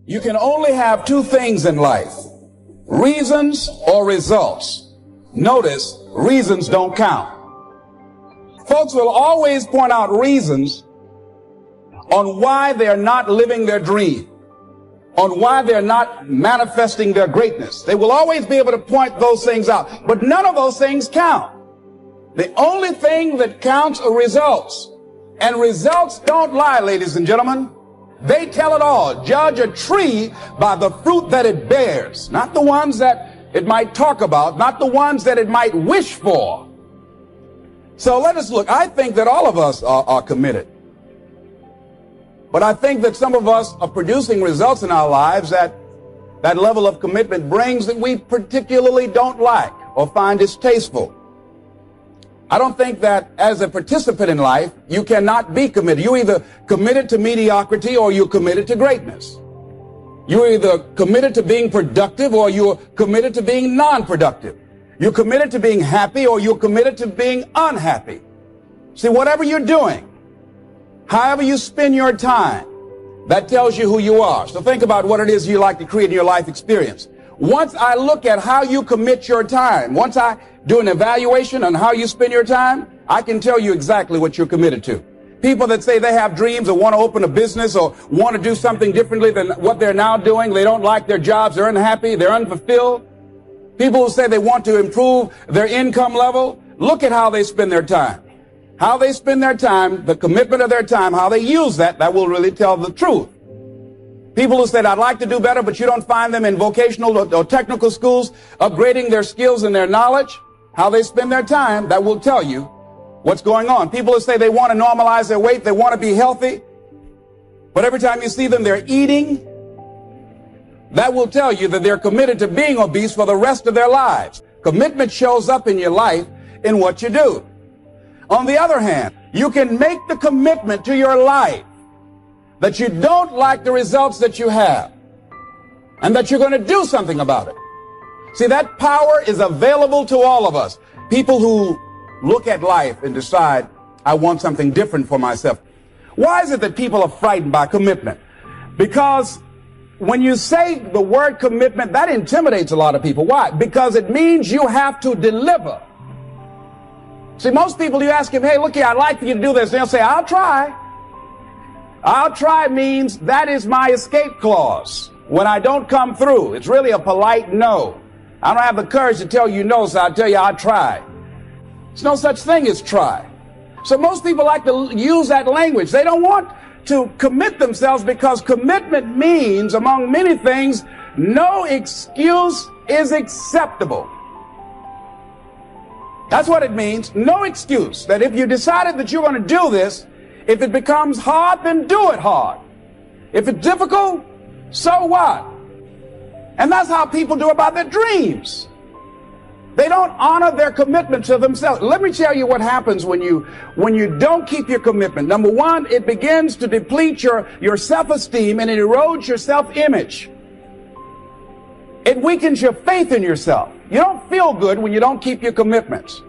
You can only have two things in life, reasons or results. Notice, reasons don't count. Folks will always point out reasons on why they're not living their dream, on why they're not manifesting their greatness. They will always be able to point those things out, but none of those things count. The only thing that counts are results. And results don't lie, ladies and gentlemen. They tell it all. Judge a tree by the fruit that it bears, not the ones that it might talk about, not the ones that it might wish for. So let us look. I think that all of us are committed. But I think that some of us are producing results in our lives that level of commitment brings that we particularly don't like or find distasteful. I don't think that as a participant in life, you cannot be committed. You're either committed to mediocrity or you're committed to greatness. You're either committed to being productive or you're committed to being non-productive. You're committed to being happy or you're committed to being unhappy. See, whatever you're doing, however you spend your time, that tells you who you are. So think about what it is you like to create in your life experience. Once I look at how you commit your time, once I do an evaluation on how you spend your time, I can tell you exactly what you're committed to. People that say they have dreams or want to open a business or want to do something differently than what they're now doing, they don't like their jobs, they're unhappy, they're unfulfilled. People who say they want to improve their income level, look at how they spend their time. How they spend their time, the commitment of their time, how they use that will really tell the truth. People who said, I'd like to do better, but you don't find them in vocational or technical schools, upgrading their skills and their knowledge, how they spend their time, that will tell you what's going on. People who say they want to normalize their weight, they want to be healthy, but every time you see them, they're eating, that will tell you that they're committed to being obese for the rest of their lives. Commitment shows up in your life in what you do. On the other hand, you can make the commitment to your life that you don't like the results that you have and that you're going to do something about it. See, that power is available to all of us. People who look at life and decide, I want something different for myself. Why is it that people are frightened by commitment? Because when you say the word commitment, that intimidates a lot of people. Why? Because it means you have to deliver. See, most people, you ask them, hey, look here, I'd like for you to do this. They'll say, I'll try. I'll try means that is my escape clause. When I don't come through, it's really a polite no. I don't have the courage to tell you no, so I'll tell you I'll try. There's no such thing as try. So most people like to use that language. They don't want to commit themselves because commitment means, among many things, no excuse is acceptable. That's what it means. No excuse. That if you decided that you're going to do this, if it becomes hard, then do it hard. If it's difficult, so what? And that's how people do about their dreams. They don't honor their commitment to themselves. Let me tell you what happens when you don't keep your commitment. Number one, it begins to deplete your self-esteem and it erodes your self-image. It weakens your faith in yourself. You don't feel good when you don't keep your commitments.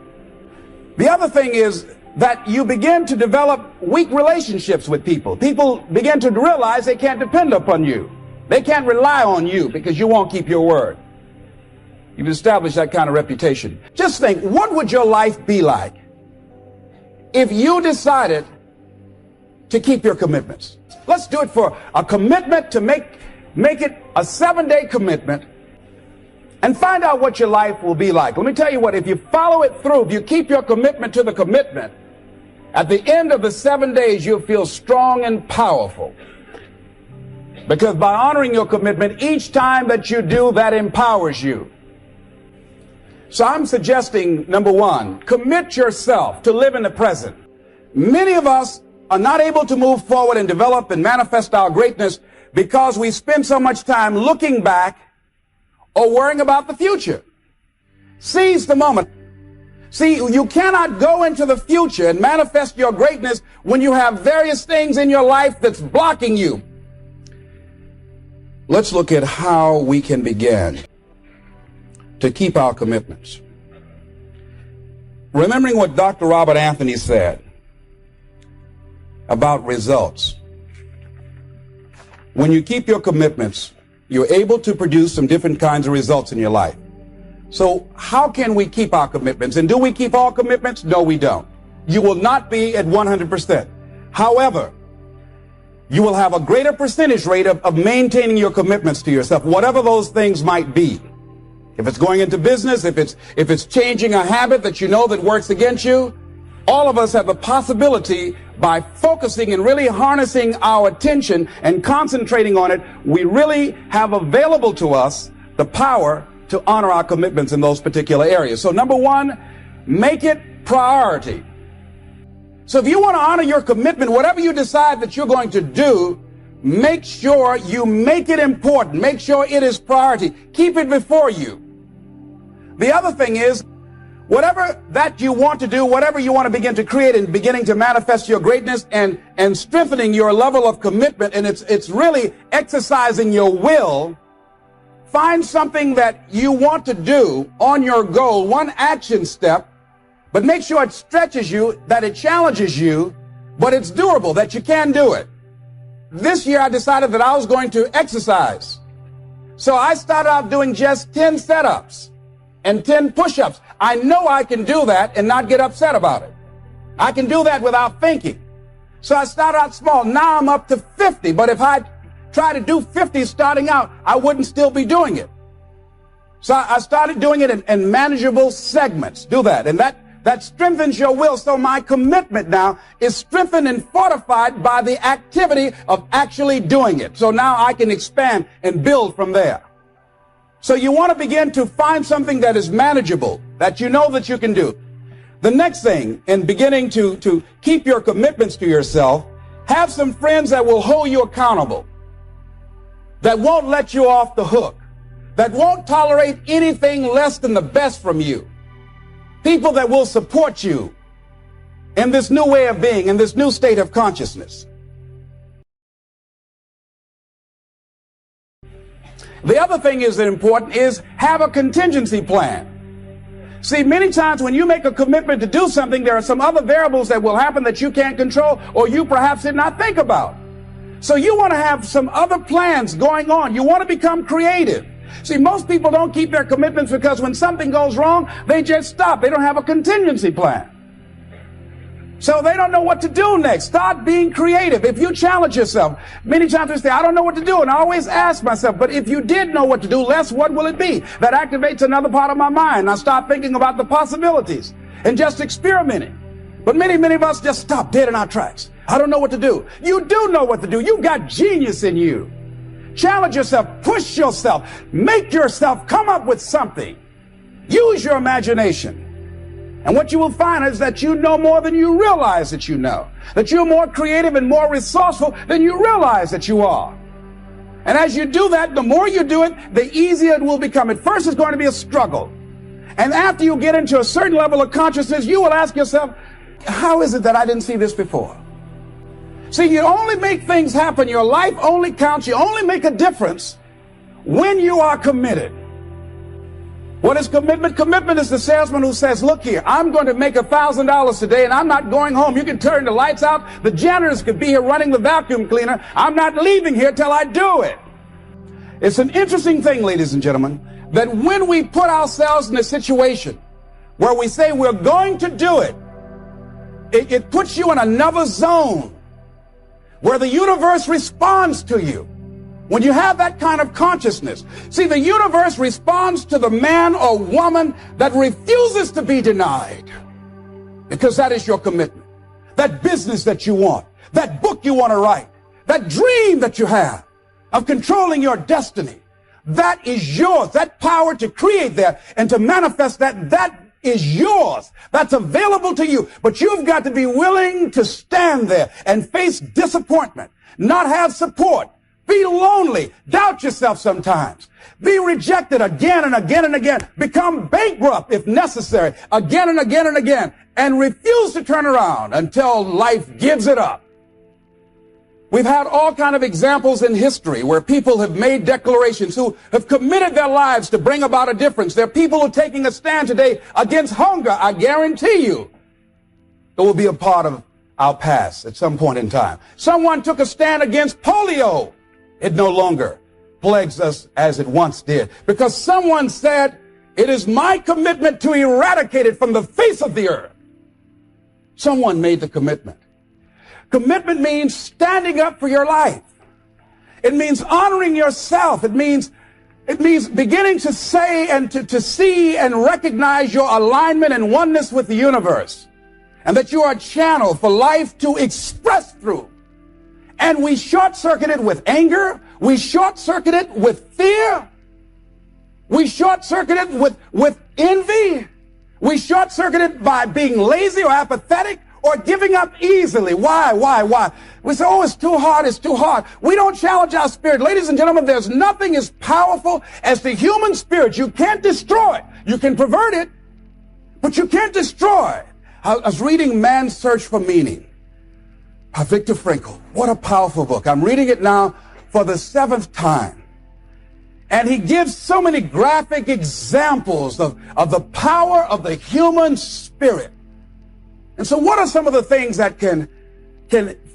The other thing is that you begin to develop weak relationships with people. People begin to realize they can't depend upon you. They can't rely on you because you won't keep your word. You've established that kind of reputation. Just think, what would your life be like if you decided to keep your commitments? Let's do it for a commitment to make it a 7-day commitment and find out what your life will be like. Let me tell you what, if you follow it through, if you keep your commitment to the commitment, at the end of the 7 days, you'll feel strong and powerful. Because by honoring your commitment, each time that you do, that empowers you. So I'm suggesting, number one, commit yourself to live in the present. Many of us are not able to move forward and develop and manifest our greatness because we spend so much time looking back or worrying about the future. Seize the moment. See, you cannot go into the future and manifest your greatness when you have various things in your life that's blocking you. Let's look at how we can begin to keep our commitments. Remembering what Dr. Robert Anthony said about results. when you keep your commitments, you're able to produce some different kinds of results in your life. So how can we keep our commitments? And do we keep all commitments? No, we don't. You will not be at 100%. However, you will have a greater percentage rate of maintaining your commitments to yourself, whatever those things might be. If it's going into business, if it's changing a habit that you know that works against you, all of us have the possibility, by focusing and really harnessing our attention and concentrating on it, we really have available to us the power to honor our commitments in those particular areas. So number one, make it priority. So if you want to honor your commitment, whatever you decide that you're going to do, make sure you make it important. Make sure it is priority. Keep it before you. The other thing is, whatever that you want to do, whatever you want to begin to create and beginning to manifest your greatness and strengthening your level of commitment, and it's really exercising your will, find something that you want to do on your goal, one action step, but make sure it stretches you, that it challenges you, but it's doable, that you can do it. This year I decided that I was going to exercise. So I started out doing just 10 setups and 10 push-ups. I know I can do that and not get upset about it. I can do that without thinking. So I started out small. Now I'm up to 50. But if I try to do 50 starting out, I wouldn't still be doing it. So I started doing it in manageable segments. Do that. And that strengthens your will. So my commitment now is strengthened and fortified by the activity of actually doing it. So now I can expand and build from there. So you want to begin to find something that is manageable, that you know that you can do. The next thing, in beginning to keep your commitments to yourself, have some friends that will hold you accountable, that won't let you off the hook, that won't tolerate anything less than the best from you. People that will support you in this new way of being, in this new state of consciousness. The other thing is that important is have a contingency plan. See, many times when you make a commitment to do something, there are some other variables that will happen that you can't control or you perhaps did not think about. So you want to have some other plans going on. You want to become creative. See, most people don't keep their commitments because when something goes wrong, they just stop. They don't have a contingency plan. So they don't know what to do next. Start being creative. If you challenge yourself, many times we say, I don't know what to do. And I always ask myself, but if you did know what to do, Les, what will it be? That activates another part of my mind. I start thinking about the possibilities and just experimenting. But many of us just stop dead in our tracks. I don't know what to do. You do know what to do. You've got genius in you. Challenge yourself, push yourself, make yourself come up with something. Use your imagination. And what you will find is that you know more than you realize that you know. That you're more creative and more resourceful than you realize that you are. And as you do that, the more you do it, the easier it will become. At first, it's going to be a struggle. And after you get into a certain level of consciousness, you will ask yourself, how is it that I didn't see this before? See, you only make things happen. Your life only counts. You only make a difference when you are committed. What is commitment? Commitment is the salesman who says, look here, I'm going to make $1,000 today and I'm not going home. You can turn the lights out. The janitors could be here running the vacuum cleaner. I'm not leaving here till I do it. It's an interesting thing, ladies and gentlemen, that when we put ourselves in a situation where we say we're going to do it, it puts you in another zone where the universe responds to you. When you have that kind of consciousness, see, the universe responds to the man or woman that refuses to be denied, because that is your commitment. That business that you want, that book you want to write, that dream that you have of controlling your destiny, that is yours. That power to create that and to manifest that is yours. That's available to you. But you've got to be willing to stand there and face disappointment, not have support, be lonely, doubt yourself sometimes, be rejected again and again and again, become bankrupt if necessary, again and again and again, and refuse to turn around until life gives it up. We've had all kind of examples in history where people have made declarations, who have committed their lives to bring about a difference. There are people who are taking a stand today against hunger. I guarantee you it will be a part of our past at some point in time. Someone took a stand against polio It no longer plagues us as it once did. Because someone said, it is my commitment to eradicate it from the face of the earth. Someone made the commitment. Commitment means standing up for your life. It means honoring yourself. It means beginning to say and to see and recognize your alignment and oneness with the universe. And that you are a channel for life to express through. And we short-circuit it with anger. We short-circuit it with fear. We short-circuit it with envy. We short-circuit it by being lazy or apathetic or giving up easily. Why? We say, oh, it's too hard, it's too hard. We don't challenge our spirit. Ladies and gentlemen, there's nothing as powerful as the human spirit. You can't destroy it. You can pervert it, but you can't destroy it. I was reading Man's Search for Meaning by Viktor Frankl. What a powerful book. I'm reading it now for the 7th time. And he gives so many graphic examples of the power of the human spirit. And so what are some of the things that can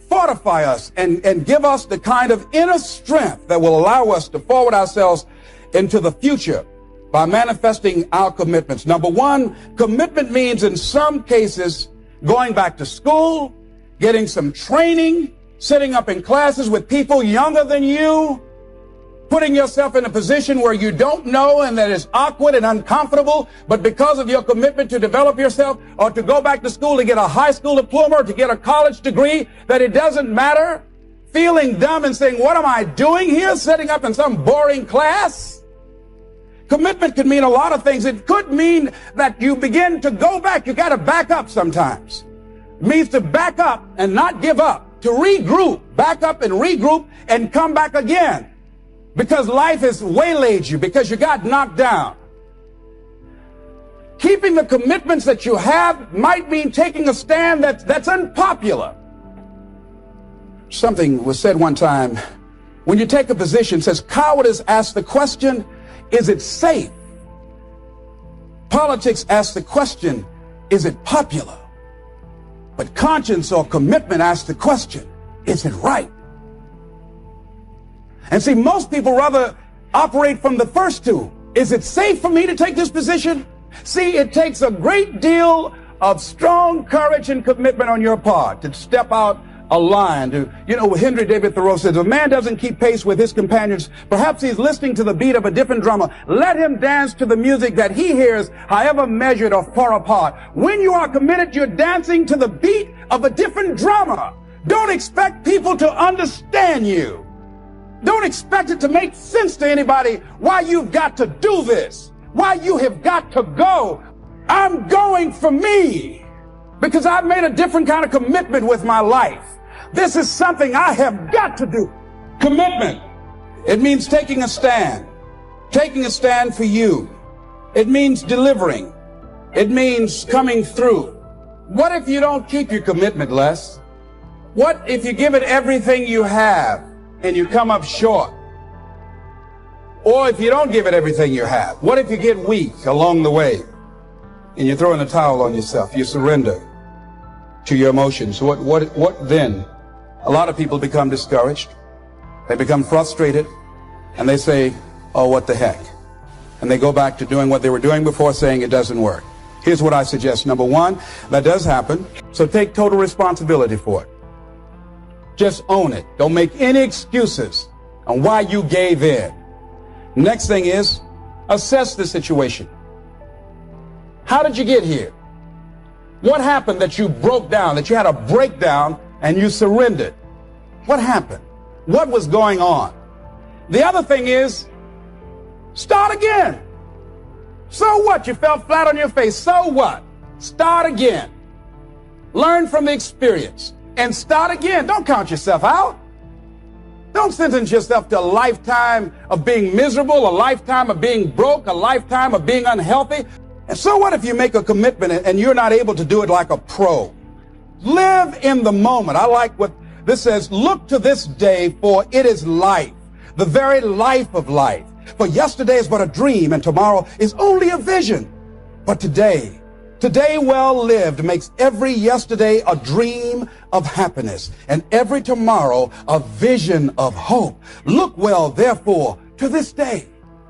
fortify us and give us the kind of inner strength that will allow us to forward ourselves into the future by manifesting our commitments? Number one, commitment means in some cases going back to school, getting some training, sitting up in classes with people younger than you, putting yourself in a position where you don't know and that is awkward and uncomfortable, but because of your commitment to develop yourself or to go back to school to get a high school diploma or to get a college degree, that it doesn't matter, feeling dumb and saying, what am I doing here, sitting up in some boring class? Commitment could mean a lot of things. It could mean that you begin to go back. You got to back up sometimes. It means to back up and not give up, to regroup, back up and regroup and come back again. Because life has waylaid you, because you got knocked down. Keeping the commitments that you have might mean taking a stand that's unpopular. Something was said one time, when you take a position, says cowardice asks the question, is it safe? Politics asks the question, is it popular? But conscience or commitment asks the question, is it right? And see, most people rather operate from the first two. Is it safe for me to take this position? See, it takes a great deal of strong courage and commitment on your part to step out a line. Henry David Thoreau says, if a man doesn't keep pace with his companions, perhaps he's listening to the beat of a different drummer. Let him dance to the music that he hears, however measured or far apart. When you are committed, you're dancing to the beat of a different drummer. Don't expect people to understand you. Don't expect it to make sense to anybody why you've got to do this, why you have got to go. I'm going for me because I've made a different kind of commitment with my life. This is something I have got to do. Commitment. It means taking a stand for you. It means delivering. It means coming through. What if you don't keep your commitment, Les? What if you give it everything you have and you come up short? Or if you don't give it everything you have, what if you get weak along the way and you throw in the towel on yourself? You surrender to your emotions. What then? A lot of people become discouraged. They become frustrated and they say, oh, what the heck? And they go back to doing what they were doing before, saying it doesn't work. Here's what I suggest. Number one, that does happen. So take total responsibility for it. Just own it. Don't make any excuses on why you gave in. Next thing is, assess the situation. How did you get here? What happened that you broke down, that you had a breakdown and you surrendered? What happened? What was going on? The other thing is, start again. So what? You fell flat on your face. So what? Start again. Learn from the experience and start again. Don't count yourself out. Don't sentence yourself to a lifetime of being miserable, a lifetime of being broke, a lifetime of being unhealthy. And so what if you make a commitment and you're not able to do it like a pro? Live in the moment. I like what this says. Look to this day, for it is life, the very life of life. For yesterday is but a dream and tomorrow is only a vision. But today Today well lived makes every yesterday a dream of happiness and every tomorrow a vision of hope. Look well, therefore, to this day